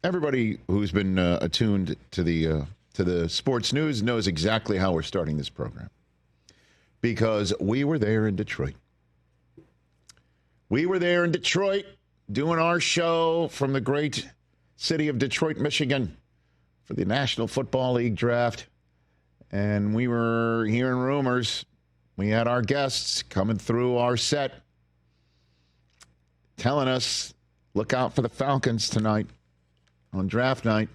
everybody who's been attuned to the sports news knows exactly how we're starting this program. Because we were there in Detroit. We were there in Detroit doing our show from the great city of Detroit, Michigan for the National Football League draft. And we were hearing rumors. We had our guests coming through our set telling us, look out for the Falcons tonight on draft night.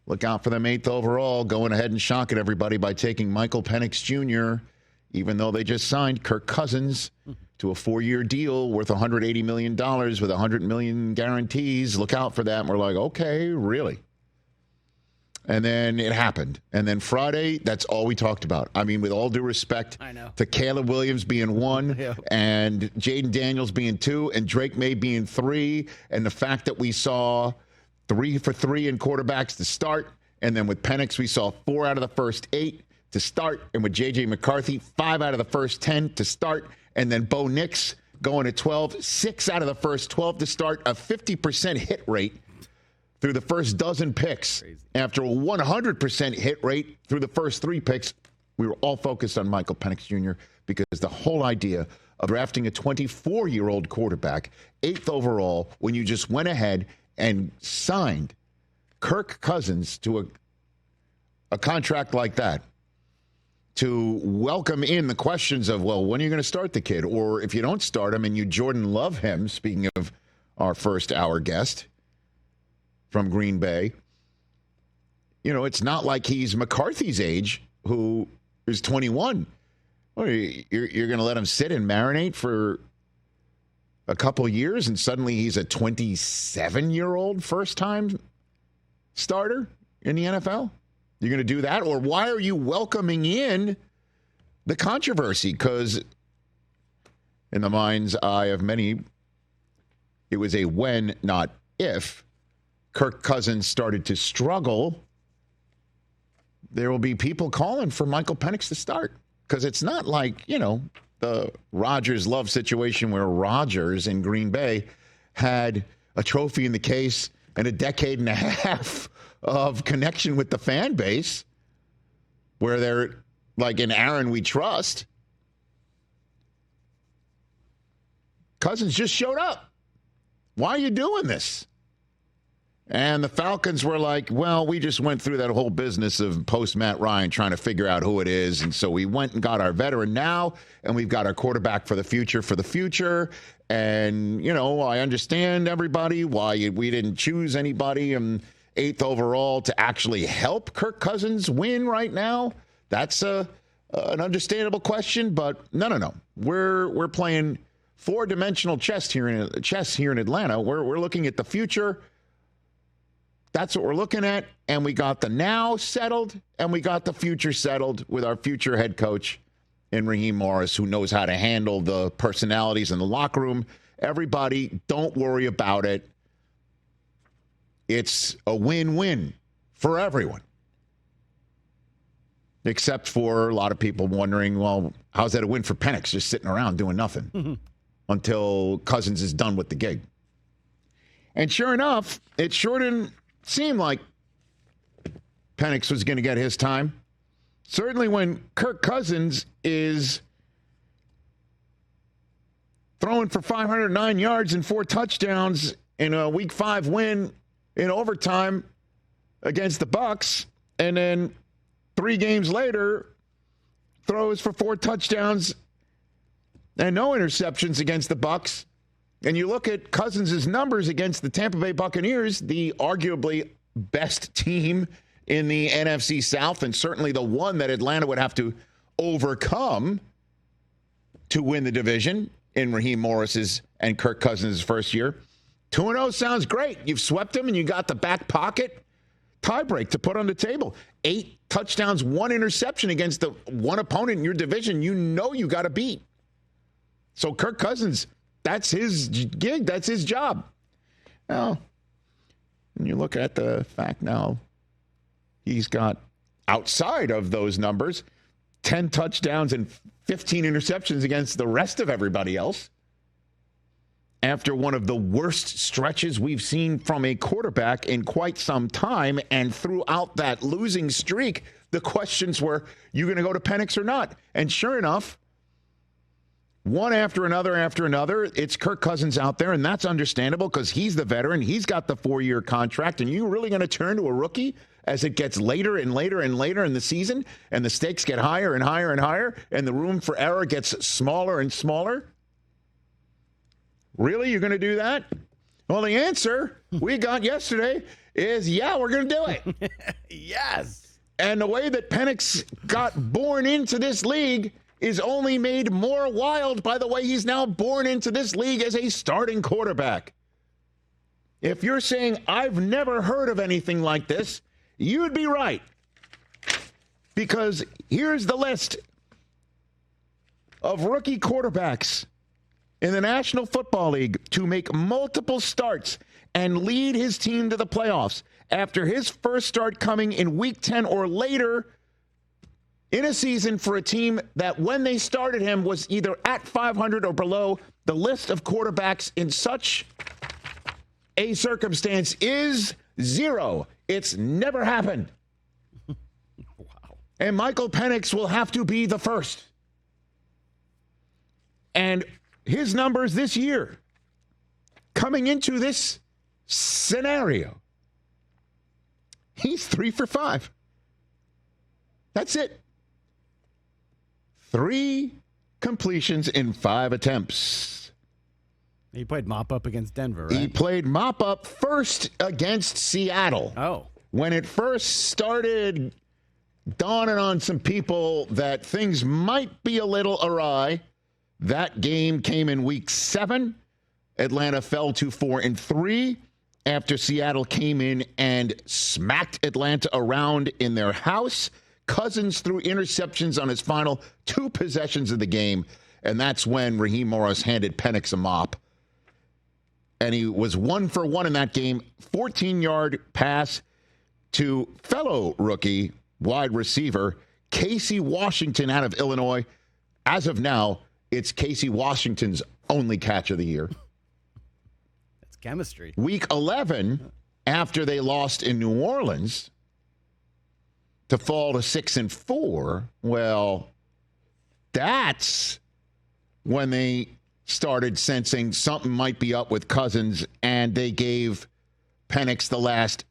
Look out for them 8th overall, going ahead and shocking everybody by taking Michael Penix Jr., even though they just signed Kirk Cousins to a 4-year deal worth $180 million with $100 million guarantees. Look out for that. And we're like, okay, really? And then it happened. And then Friday, that's all we talked about. I mean, with all due respect to Caleb Williams being 1 and Jaden Daniels being 2 and Drake May being 3, and the fact that we saw 3 for 3 in quarterbacks to start, and then with Penix, we saw 4 out of the first 8 to start, and with J.J. McCarthy, 5 out of the first 10 to start, and then Bo Nix going to 12, 6 out of the first 12 to start, a 50% hit rate through the first dozen picks. Crazy. After a 100% hit rate through the first 3 picks, we were all focused on Michael Penix Jr. because the whole idea of drafting a 24-year-old quarterback, 8th overall, when you just went ahead and signed Kirk Cousins to a contract like that, to welcome in the questions of, well, when are you going to start the kid? Or if you don't start him and you Jordan Love him, speaking of our first hour guest from Green Bay, you know, it's not like he's McCarthy's age, who is 21. Well, you're going to let him sit and marinate for a couple years and suddenly he's a 27-year-old first-time starter in the NFL? You're going to do that? Or why are you welcoming in the controversy? Because in the mind's eye of many, it was a when, not if, Kirk Cousins started to struggle, there will be people calling for Michael Penix to start. Because it's not like, you know, the Rodgers-Love situation where Rodgers in Green Bay had a trophy in the case and a decade and a half of connection with the fan base where they're like in Aaron we trust. Cousins just showed up. Why are you doing this? And the Falcons were like, well, we just went through that whole business of post-Matt Ryan trying to figure out who it is. And so we went and got our veteran now, and we've got our quarterback for the future. And, you know, I understand everybody why we didn't choose anybody in 8th overall to actually help Kirk Cousins win right now. That's an understandable question, but no. We're playing 4-dimensional chess here in Atlanta. We're looking at the future. That's what we're looking at, and we got the now settled, and we got the future settled with our future head coach in Raheem Morris, who knows how to handle the personalities in the locker room. Everybody, don't worry about it. It's a win-win for everyone, except for a lot of people wondering, well, how's that a win for Penix, just sitting around doing nothing until Cousins is done with the gig? And sure enough, it sure didn't seemed like Penix was going to get his time. Certainly when Kirk Cousins is throwing for 509 yards and 4 touchdowns in a Week 5 win in overtime against the Bucs, and then 3 games later throws for 4 touchdowns and no interceptions against the Bucs. And you look at Cousins' numbers against the Tampa Bay Buccaneers, the arguably best team in the NFC South, and certainly the one that Atlanta would have to overcome to win the division in Raheem Morris's and Kirk Cousins' first year. 2-0 sounds great. You've swept them and you got the back pocket tiebreak to put on the table. 8 touchdowns, 1 interception against the one opponent in your division you know you got to beat. So Kirk Cousins, that's his gig. That's his job. Now, when you look at the fact now, he's got, outside of those numbers, 10 touchdowns and 15 interceptions against the rest of everybody else. after one of the worst stretches we've seen from a quarterback in quite some time. And throughout that losing streak, the questions were, you going to go to Penix or not? And sure enough, one after another, it's Kirk Cousins out there, and that's understandable because he's the veteran. He's got the 4-year contract, and you're really going to turn to a rookie as it gets later and later and later in the season, and the stakes get higher and higher and higher, and the room for error gets smaller and smaller? Really? You're going to do that? Well, the answer we got yesterday is, yeah, we're going to do it. Yes. And the way that Penix got born into this league is only made more wild by the way he's now born into this league as a starting quarterback. If you're saying, I've never heard of anything like this, you'd be right. Because here's the list of rookie quarterbacks in the National Football League to make multiple starts and lead his team to the playoffs after his first start coming in Week 10 or later in a season for a team that when they started him was either at 500 or below. The list of quarterbacks in such a circumstance is 0. It's never happened. Wow. And Michael Penix will have to be the first. And his numbers this year, coming into this scenario, he's 3 for 5. That's it. 3 completions in 5 attempts. He played mop-up against Denver, right? He played mop-up first against Seattle. Oh. When it first started dawning on some people that things might be a little awry, that game came in Week 7. Atlanta fell to 4-3 after Seattle came in and smacked Atlanta around in their house. Cousins threw interceptions on his final 2 possessions of the game, and that's when Raheem Morris handed Penix a mop. And he was 1 for 1 in that game, 14-yard pass to fellow rookie wide receiver Casey Washington out of Illinois. As of now, it's Casey Washington's only catch of the year. That's chemistry. Week 11, after they lost in New Orleans to fall to 6-4, well, that's when they started sensing something might be up with Cousins, and they gave Penix the last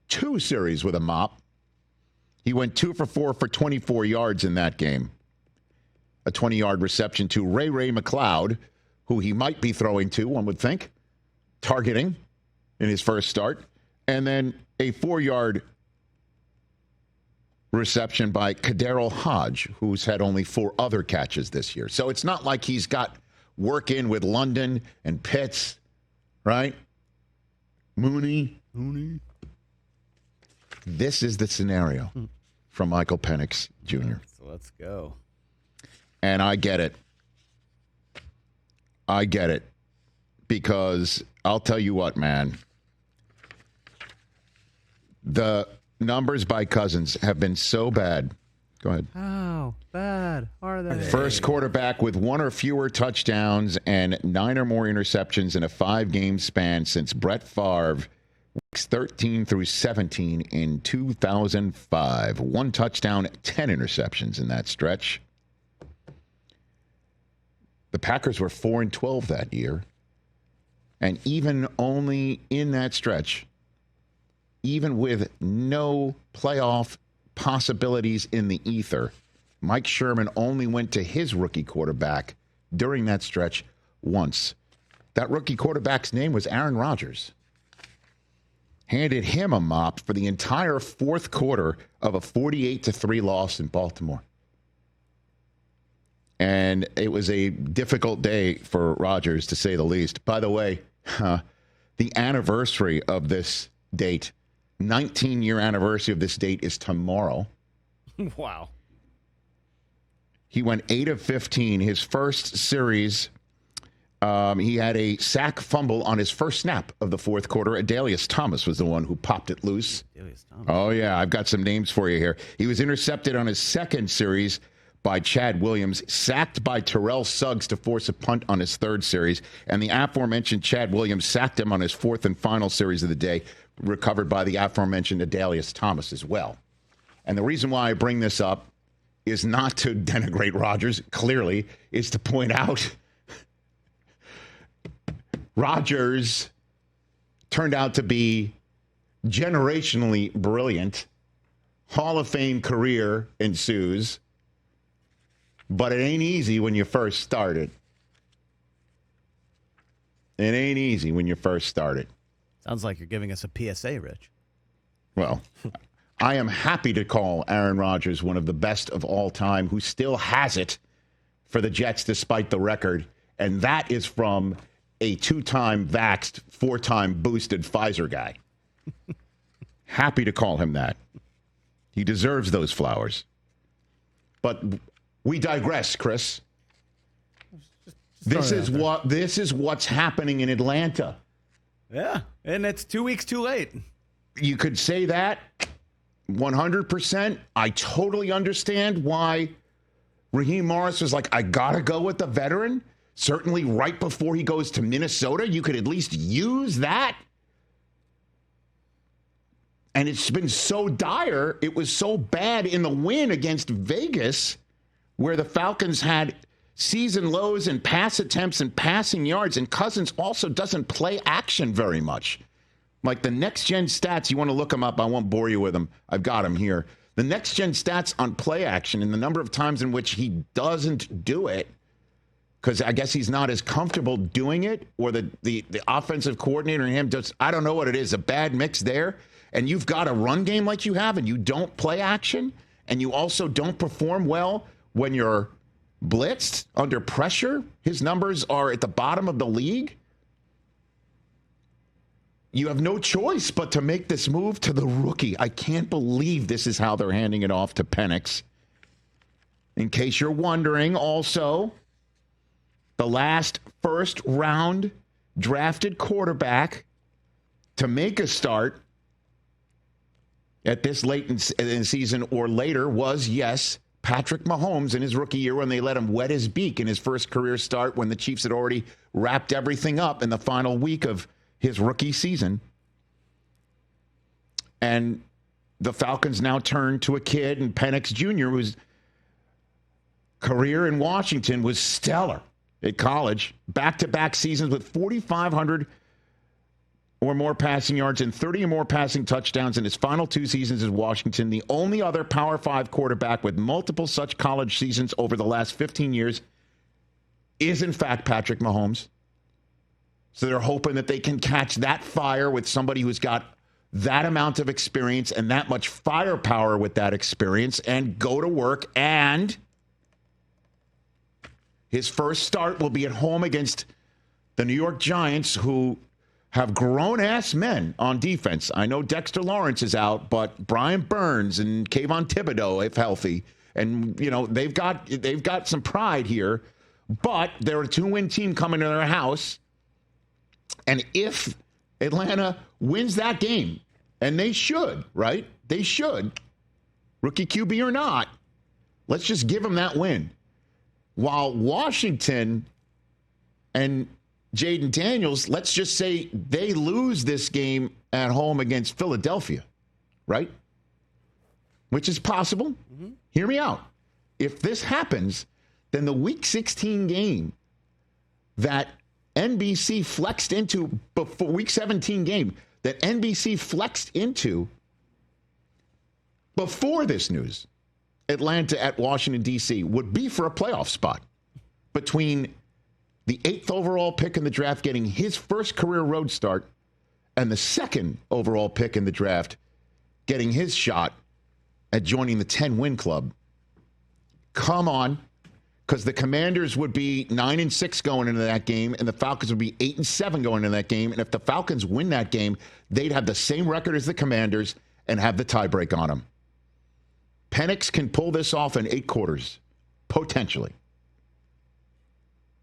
2 series with a mop. He went 2 for 4 for 24 yards in that game. A 20-yard reception to Ray McLeod, who he might be throwing to, one would think, targeting in his first start. And then a 4-yard reception by Kaderil Hodge, who's had only 4 other catches this year. So it's not like he's got work in with London and Pitts, right? Mooney. This is the scenario from Michael Penix Jr. So let's go. And I get it. Because I'll tell you what, man. The numbers by Cousins have been so bad. Go ahead. How bad are they? First quarterback with 1 or fewer touchdowns and 9 or more interceptions in a 5-game span since Brett Favre, weeks 13 through 17 in 2005. 1 touchdown, 10 interceptions in that stretch. The Packers were 4-12 that year. And even only in that stretch, even with no playoff possibilities in the ether, Mike Sherman only went to his rookie quarterback during that stretch once. That rookie quarterback's name was Aaron Rodgers. Handed him a mop for the entire 4th quarter of a 48-3 loss in Baltimore. And it was a difficult day for Rodgers, to say the least. By the way, the anniversary of this date, 19-year anniversary of this date, is tomorrow. Wow. He went 8 of 15. His first series, he had a sack fumble on his first snap of the 4th quarter. Adalius Thomas was the one who popped it loose. Adalius Thomas. Oh, yeah. I've got some names for you here. He was intercepted on his second series by Chad Williams, sacked by Terrell Suggs to force a punt on his third series, and the aforementioned Chad Williams sacked him on his fourth and final series of the day, recovered by the aforementioned Adalius Thomas as well. And the reason why I bring this up is not to denigrate Rodgers, clearly, is to point out Rodgers turned out to be generationally brilliant. Hall of Fame career ensues, but it ain't easy when you first started. It ain't easy when you first started. Sounds like you're giving us a PSA, Rich. Well, I am happy to call Aaron Rodgers one of the best of all time who still has it for the Jets despite the record, and that is from a 2-time vaxxed, 4-time boosted Pfizer guy. Happy to call him that. He deserves those flowers. But we digress, Chris. This is what's happening in Atlanta. Yeah, and it's 2 weeks too late. You could say that 100%. I totally understand why Raheem Morris was like, I got to go with the veteran. Certainly right before he goes to Minnesota, you could at least use that. And it's been so dire. It was so bad in the win against Vegas, where the Falcons had season lows in pass attempts and passing yards, and Cousins also doesn't play action very much. Like the next-gen stats, you want to look them up. I won't bore you with them. I've got them here. The next-gen stats on play action and the number of times in which he doesn't do it, because I guess he's not as comfortable doing it, or the offensive coordinator and him just, I don't know what it is, a bad mix there. And you've got a run game like you have, and you don't play action, and you also don't perform well when you're blitzed under pressure. His numbers are at the bottom of the league. You have no choice but to make this move to the rookie. I can't believe this is how they're handing it off to Penix. In case you're wondering, also, the last first-round drafted quarterback to make a start at this late in the season or later was, yes, Patrick Mahomes in his rookie year when they let him wet his beak in his first career start when the Chiefs had already wrapped everything up in the final week of his rookie season. And the Falcons now turn to a kid, and Penix Jr., whose career in Washington was stellar at college, back-to-back seasons with 4,500 or more passing yards and 30 or more passing touchdowns in his final 2 seasons as Washington. The only other Power 5 quarterback with multiple such college seasons over the last 15 years is, in fact, Patrick Mahomes. So they're hoping that they can catch that fire with somebody who's got that amount of experience and that much firepower with that experience and go to work. And his first start will be at home against the New York Giants, who have grown-ass men on defense. I know Dexter Lawrence is out, but Brian Burns and Kayvon Thibodeau, if healthy, and you know they've got some pride here. But they're a 2-win team coming to their house, and if Atlanta wins that game, and they should, right? They should, rookie QB or not. Let's just give them that win. While Washington and Jaden Daniels, let's just say they lose this game at home against Philadelphia, right? Which is possible. Mm-hmm. Hear me out. If this happens, then the Week 16 game that NBC flexed into before Week 17 game that NBC flexed into before this news, Atlanta at Washington, D.C., would be for a playoff spot between the 8th overall pick in the draft getting his first career road start and the 2nd overall pick in the draft getting his shot at joining the 10-win club. Come on, because the Commanders would be 9-6 going into that game, and the Falcons would be 8-7 going into that game. And if the Falcons win that game, they'd have the same record as the Commanders and have the tiebreak on them. Penix can pull this off in 8 quarters, potentially.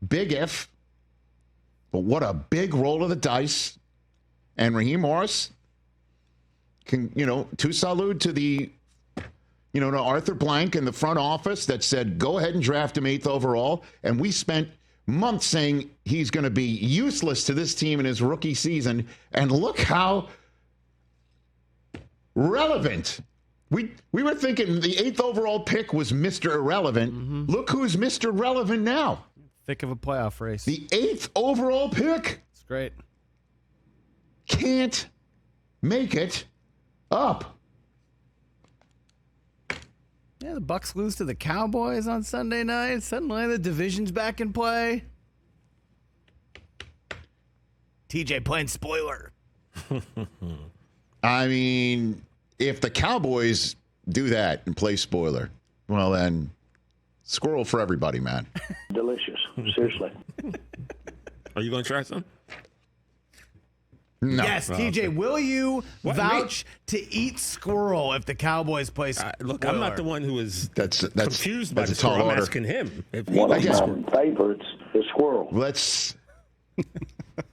Big if, but what a big roll of the dice. And Raheem Morris can, to salute to the, to Arthur Blank in the front office that said, go ahead and draft him 8th overall. And we spent months saying he's going to be useless to this team in his rookie season. And look how relevant. We were thinking the 8th overall pick was Mr. Irrelevant. Mm-hmm. Look who's Mr. Relevant now. Thick of a playoff race. The 8th overall pick. It's great. Can't make it up. Yeah, the Bucs lose to the Cowboys on Sunday night. Suddenly the division's back in play. TJ playing spoiler. I mean, if the Cowboys do that and play spoiler, well then, squirrel for everybody, man. Delicious. Seriously. Are you going to try some? No. Yes, TJ, will you vouch to eat squirrel if the Cowboys play spoiler? Look, I'm not the one who is that's confused by that's the squirrel. a tall I'm order. asking him. If One of my favorites, the squirrel. Let's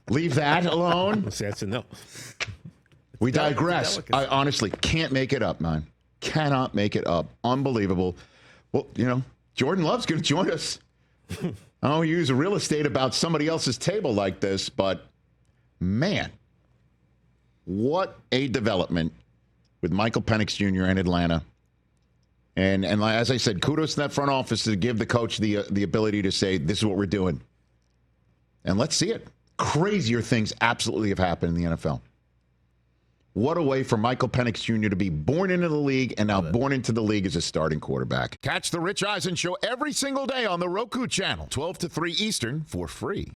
leave that alone. That's a no. We digress. I honestly can't make it up, man. Cannot make it up. Unbelievable. Well, Jordan Love's going to join us. I don't use real estate about somebody else's table like this, but man, what a development with Michael Penix Jr. in Atlanta. And as I said, kudos to that front office to give the coach the ability to say, this is what we're doing. And let's see it. Crazier things absolutely have happened in the NFL. What a way for Michael Penix Jr. to be born into the league and now born into the league as a starting quarterback. Catch the Rich Eisen Show every single day on the Roku Channel, 12 to 3 Eastern, for free.